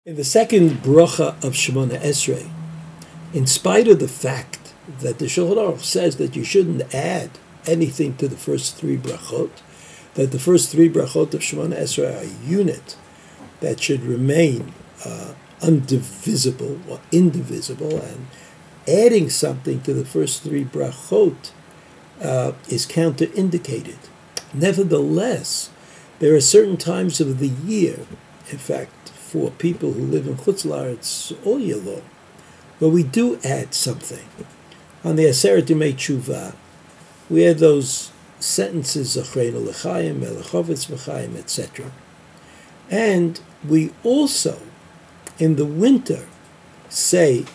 In the second bracha of Shmona Esrai, in spite of the fact that the Shulchan Aruch says that you shouldn't add anything to the first three brachot, that the first three brachot of Shmona Esrai are a unit that should remain undivisible or indivisible, and adding something to the first three brachot is counterindicated. Nevertheless, there are certain times of the year, in fact, for people who live in Chutz La'aretz all year long, where we do add something. On the Aseret Yemei Tshuva, we have those sentences, Zachreinu L'chaim, Melech V'chaim, etc. And we also, in the winter, say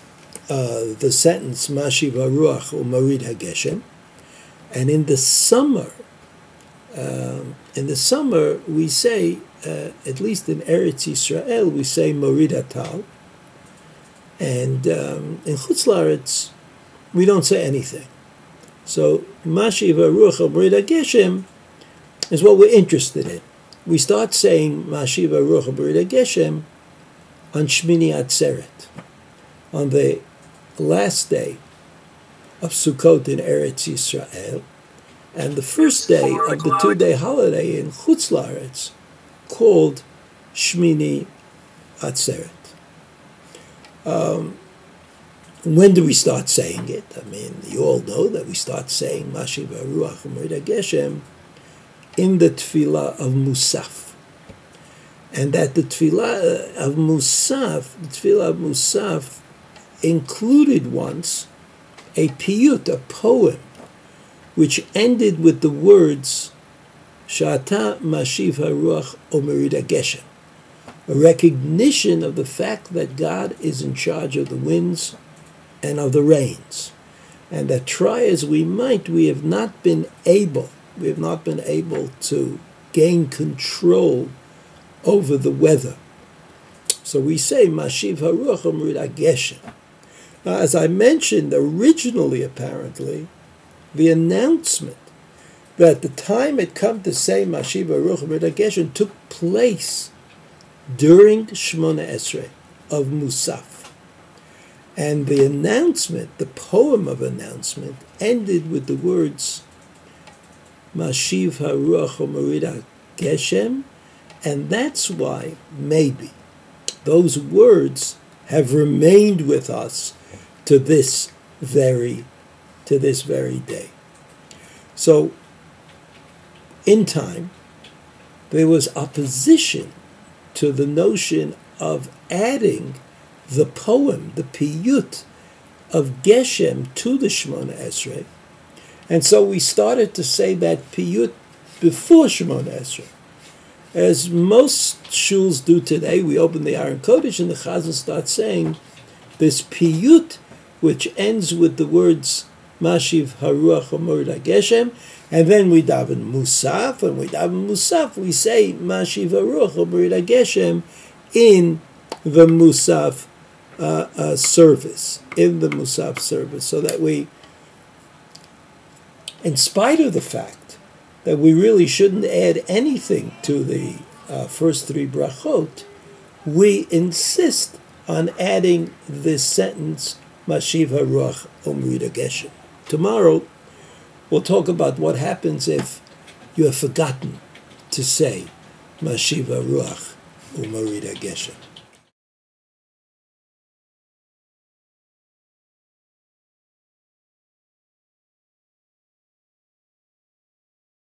the sentence, Mashiv Haruach U'Morid Hageshem, and in the summer, we say, at least in Eretz Yisrael, we say Morid Hatal, and in Chutz La'aretz, we don't say anything. So Mashiv Haruach U'Morid Hageshem is what we're interested in. We start saying Mashiv Haruach U'Morid Hageshem on Shmini Atzeret, on the last day of Sukkot in Eretz Yisrael, and the first day of the two-day holiday in Chutz La'aretz, called Shmini Atzeret. When do we start saying it? I mean, you all know that we start saying Mashiv Haruach U'Morid Hageshem in the Tefillah of Musaf. And that the Tefillah of Musaf included once a piyut, a poem, which ended with the words Sha'ata Mashiv Haruach U'Morid Hageshem, a recognition of the fact that God is in charge of the winds and of the rains, and that try as we might, we have not been able to gain control over the weather. So we say Mashiv Haruach U'Morid Hageshem. Now, as I mentioned, originally, apparently, the announcement that the time had come to say Mashiv Haruach U'Morid Hageshem took place during Shmona Esrai of Musaf. And the announcement, the poem of announcement, ended with the words Mashiv Haruach U'Morid Hageshem, and that's why maybe those words have remained with us to this very day. So, in time, there was opposition to the notion of adding the poem, the piyut of Geshem to the Shmona Esrai. And so we started to say that piyut before Shmona Esrai. As most shuls do today, we open the Aron Kodesh and the Chazan starts saying this piyut, which ends with the words Mashiv Haruach U'Morid Hageshem, and then we daven Musaf, and we say Mashiv Haruach U'Morid Hageshem in the Musaf service, so that we, in spite of the fact that we really shouldn't add anything to the first three brachot, we insist on adding this sentence, Mashiv Haruach U'Morid Hageshem. Tomorrow, we'll talk about what happens if you have forgotten to say Mashiv Haruach U'Morid Hageshem.